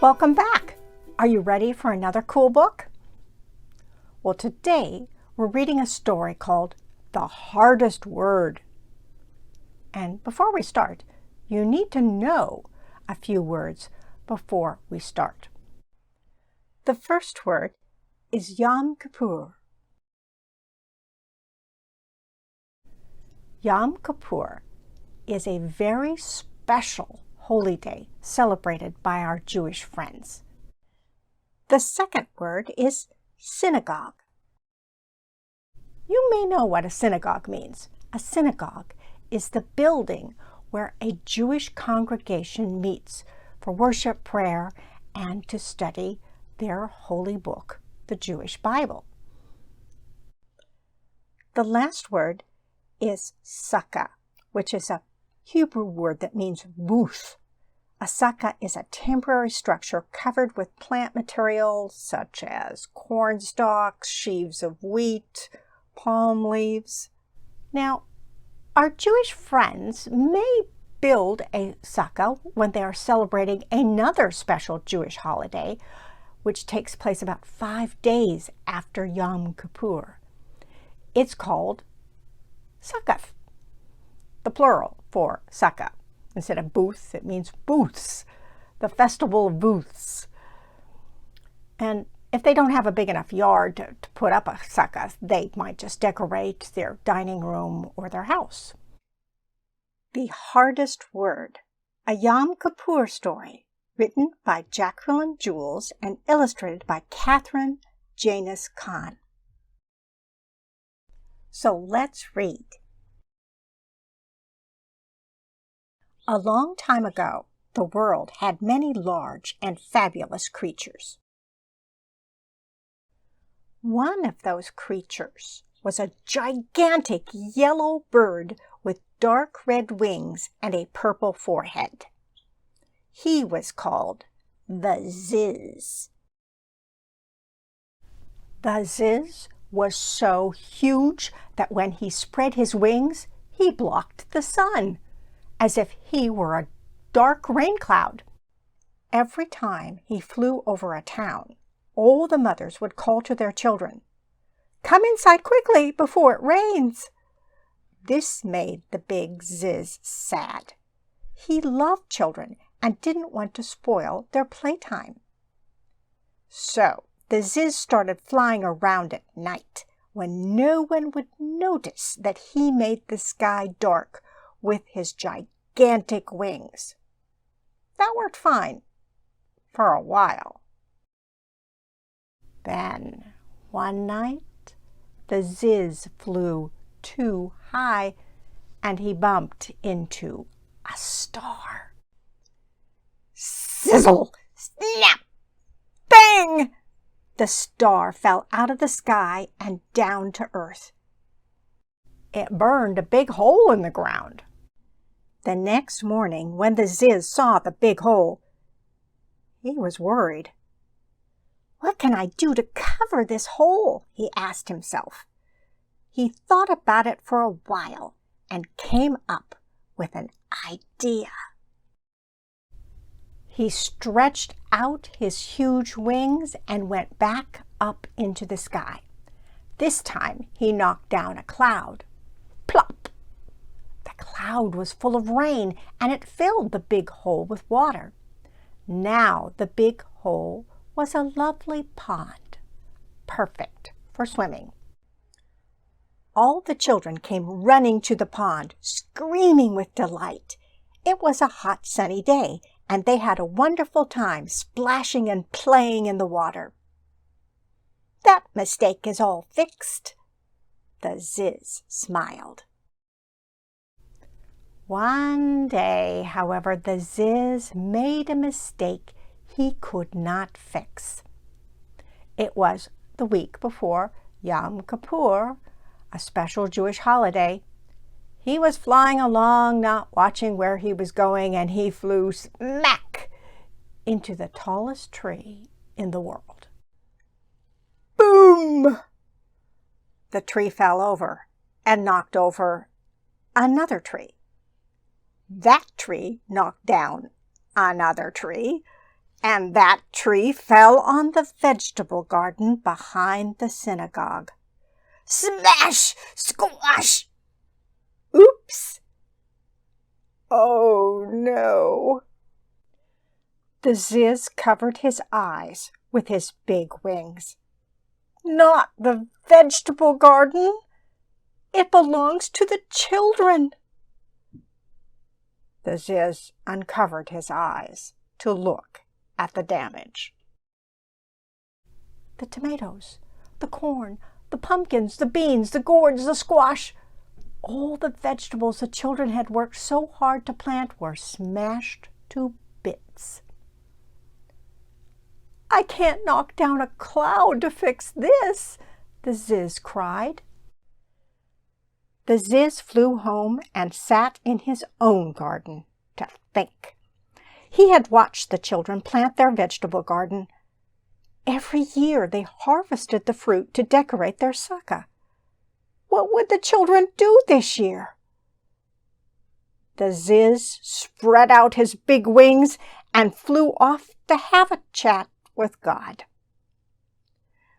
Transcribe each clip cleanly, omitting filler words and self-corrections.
Welcome back! Are you ready for another cool book? Well, today we're reading a story called The Hardest Word. And before we start, you need to know a few words before we start. The first word is Yom Kippur. Yom Kippur is a very special holy day celebrated by our Jewish friends. The second word is synagogue. You may know what a synagogue means. A synagogue is the building where a Jewish congregation meets for worship, prayer, and to study their holy book, the Jewish Bible. The last word is sukkah, which is a Hebrew word that means booth. A sukkah is a temporary structure covered with plant materials such as corn stalks, sheaves of wheat, palm leaves. Now, our Jewish friends may build a sukkah when they are celebrating another special Jewish holiday, which takes place about 5 days after Yom Kippur. It's called Sukkot, the plural for sukkah. Instead of booth, it means booths, the festival of booths. And if they don't have a big enough yard to put up a sukkah, they might just decorate their dining room or their house. The Hardest Word, a Yom Kippur story, written by Jacqueline Jules and illustrated by Catherine Janus Kahn. So let's read. A long time ago, the world had many large and fabulous creatures. One of those creatures was a gigantic yellow bird with dark red wings and a purple forehead. He was called the Ziz. The Ziz was so huge that when he spread his wings, he blocked the sun, as if he were a dark rain cloud. Every time he flew over a town, all the mothers would call to their children, "Come inside quickly before it rains." This made the big Ziz sad. He loved children and didn't want to spoil their playtime. So the Ziz started flying around at night when no one would notice that he made the sky dark with his gigantic wings. That worked fine for a while. Then, one night, the Ziz flew too high and he bumped into a star. Sizzle! Snap! Bang! The star fell out of the sky and down to earth. It burned a big hole in the ground. The next morning, when the Ziz saw the big hole, he was worried. "What can I do to cover this hole?" he asked himself. He thought about it for a while and came up with an idea. He stretched out his huge wings and went back up into the sky. This time he knocked down a cloud. Plop! The cloud was full of rain, and it filled the big hole with water. Now the big hole was a lovely pond, perfect for swimming. All the children came running to the pond, screaming with delight. It was a hot, sunny day, and they had a wonderful time splashing and playing in the water. "That mistake is all fixed," the Ziz smiled. One day, however, the Ziz made a mistake he could not fix. It was the week before Yom Kippur, a special Jewish holiday. He was flying along, not watching where he was going, and he flew smack into the tallest tree in the world. Boom! The tree fell over and knocked over another tree. That tree knocked down another tree, and that tree fell on the vegetable garden behind the synagogue. Smash! Squash! Oops! Oh no! The Ziz covered his eyes with his big wings. Not the vegetable garden! It belongs to the children! The Ziz uncovered his eyes to look at the damage. The tomatoes, the corn, the pumpkins, the beans, the gourds, the squash, all the vegetables the children had worked so hard to plant were smashed to bits. I can't knock down a cloud to fix this, the Ziz cried. The Ziz flew home and sat in his own garden to think. He had watched the children plant their vegetable garden. Every year they harvested the fruit to decorate their sukkah. What would the children do this year? The Ziz spread out his big wings and flew off to have a chat with God.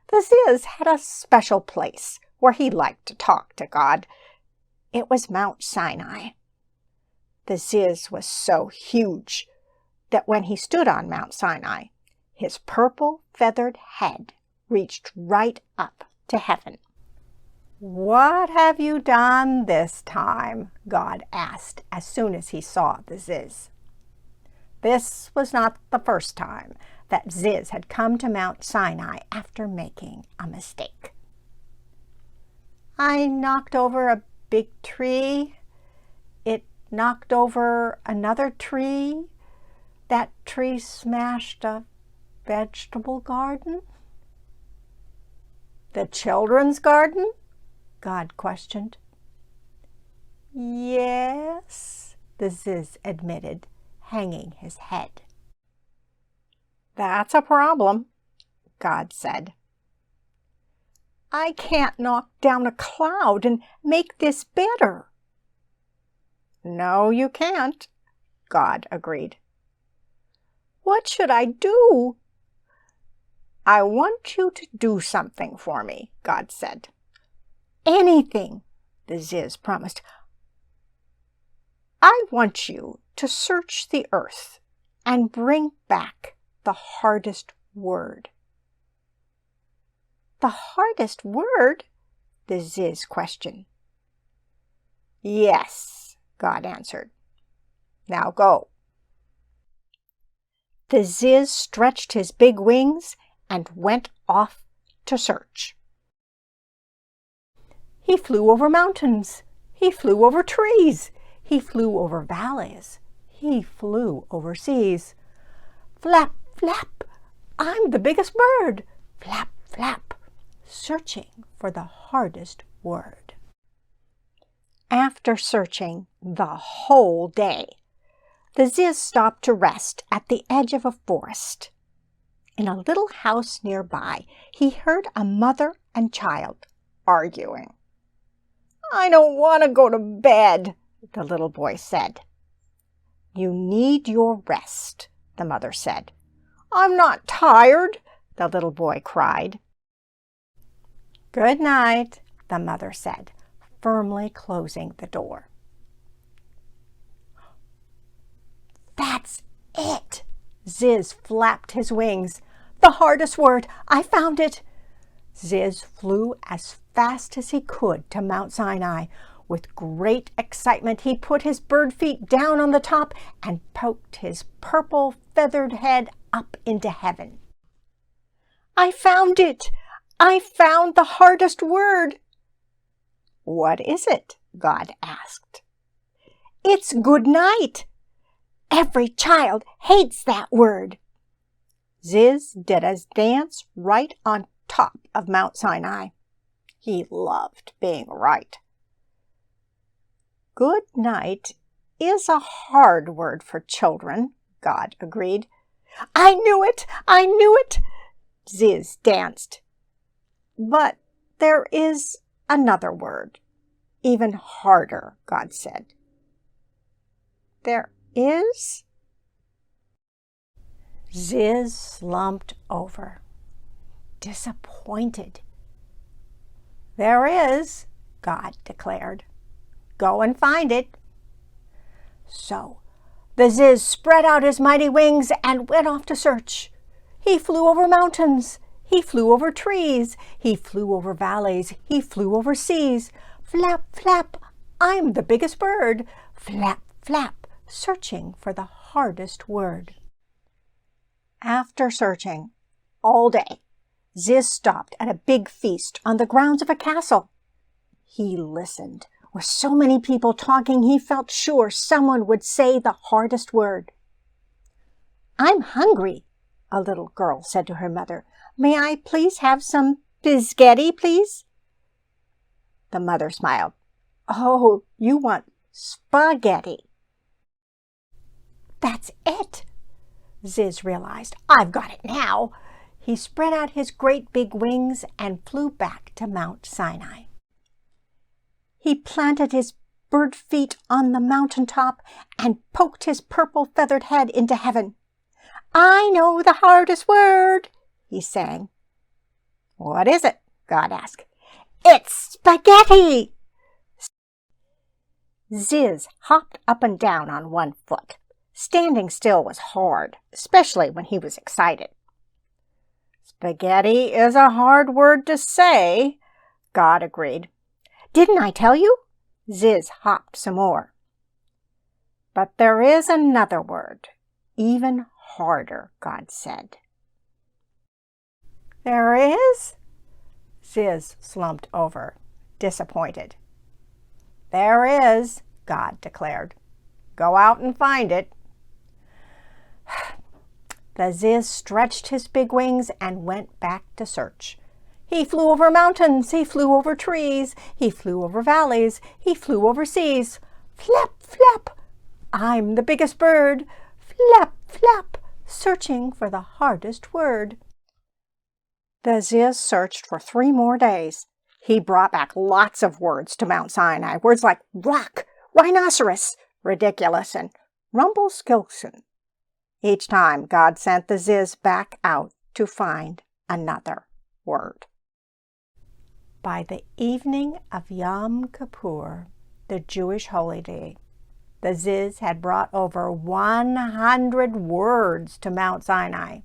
The Ziz had a special place where he liked to talk to God. It was Mount Sinai. The Ziz was so huge that when he stood on Mount Sinai, his purple feathered head reached right up to heaven. What have you done this time? God asked as soon as he saw the Ziz. This was not the first time that Ziz had come to Mount Sinai after making a mistake. I knocked over a big tree. It knocked over another tree. That tree smashed a vegetable garden. The children's garden? God questioned. Yes, the Ziz admitted, hanging his head. That's a problem, God said. I can't knock down a cloud and make this better. No, you can't, God agreed. What should I do? I want you to do something for me, God said. Anything, the Ziz promised. I want you to search the earth and bring back the hardest word. The hardest word? The Ziz questioned. Yes, God answered. Now go. The Ziz stretched his big wings and went off to search. He flew over mountains. He flew over trees. He flew over valleys. He flew over seas. Flap, flap, I'm the biggest bird. Flap, flap, searching for the hardest word. After searching the whole day, the Ziz stopped to rest at the edge of a forest. In a little house nearby, he heard a mother and child arguing. I don't want to go to bed, the little boy said. You need your rest, the mother said. I'm not tired, the little boy cried. Good night, the mother said, firmly closing the door. That's it! Ziz flapped his wings. The hardest word! I found it! Ziz flew as fast as he could to Mount Sinai. With great excitement, he put his bird feet down on the top and poked his purple feathered head up into heaven. I found it! I found the hardest word! What is it? God asked. It's good night! Every child hates that word. Ziz did his dance right on top of Mount Sinai. He loved being right. Good night is a hard word for children, God agreed. I knew it! I knew it! Ziz danced. But there is another word, even harder, God said. There is? Ziz slumped over, disappointed. "There is," God declared. "Go and find it." So the Ziz spread out his mighty wings and went off to search. He flew over mountains. He flew over trees. He flew over valleys. He flew over seas. Flap, flap, I'm the biggest bird. Flap, flap, searching for the hardest word. After searching all day, Ziz stopped at a big feast on the grounds of a castle. He listened. With so many people talking, he felt sure someone would say the hardest word. "I'm hungry," a little girl said to her mother. "May I please have some bisgetti, please?" The mother smiled. "Oh, you want spaghetti." "That's it," Ziz realized. "I've got it now." He spread out his great big wings and flew back to Mount Sinai. He planted his bird feet on the mountain top and poked his purple feathered head into heaven. "I know the hardest word," he sang. "What is it?" God asked. "It's spaghetti." Ziz hopped up and down on one foot. Standing still was hard, especially when he was excited. "Spaghetti is a hard word to say," God agreed. "Didn't I tell you?" Ziz hopped some more. "But there is another word, even harder," God said. "There is?" Ziz slumped over, disappointed. "There is," God declared. "Go out and find it." The Ziz stretched his big wings and went back to search. He flew over mountains, he flew over trees, he flew over valleys, he flew over seas. Flap, flap, I'm the biggest bird. Flap, flap, searching for the hardest word. The Ziz searched for 3 more days. He brought back lots of words to Mount Sinai, words like rock, rhinoceros, ridiculous, and Rumpelstiltskin. Each time, God sent the Ziz back out to find another word. By the evening of Yom Kippur, the Jewish holy day, the Ziz had brought over 100 words to Mount Sinai.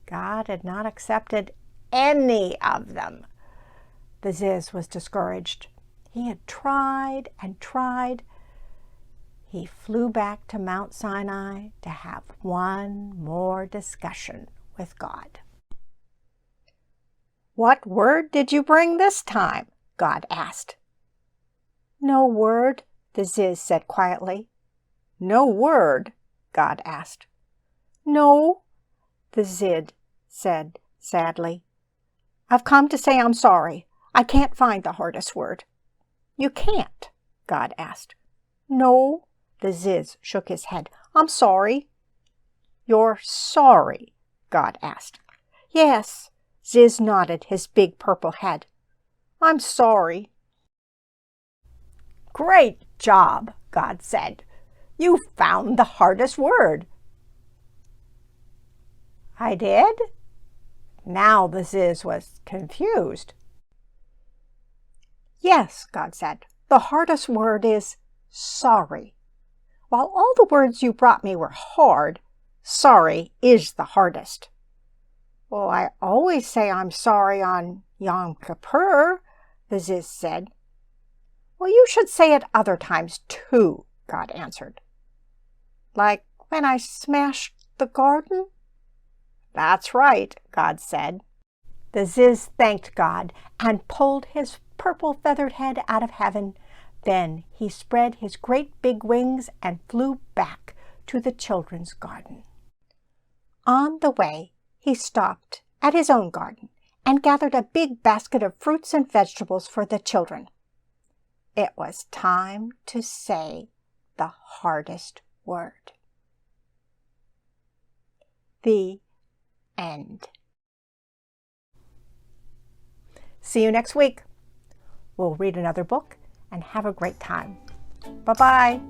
God had not accepted any of them. The Ziz was discouraged. He had tried and tried. He flew back to Mount Sinai to have one more discussion with God. "What word did you bring this time?" God asked. "No word," the Ziz said quietly. "No word?" God asked. "No," the Ziz said sadly. "I've come to say I'm sorry. I can't find the hardest word." "You can't?" God asked. "No," the Ziz shook his head. "I'm sorry." "You're sorry?" God asked. "Yes," Ziz nodded his big purple head. "I'm sorry." "Great job," God said. "You found the hardest word." "I did?" Now the Ziz was confused. "Yes," God said. "The hardest word is sorry. While all the words you brought me were hard, sorry is the hardest." "Well, I always say I'm sorry on Yom Kippur," the Ziz said. "Well, you should say it other times too," God answered. "Like when I smashed the garden?" "That's right," God said. The Ziz thanked God and pulled his purple feathered head out of heaven. Then he spread his great big wings and flew back to the children's garden. On the way, he stopped at his own garden and gathered a big basket of fruits and vegetables for the children. It was time to say the hardest word. The end. See you next week. We'll read another book and have a great time. Bye-bye.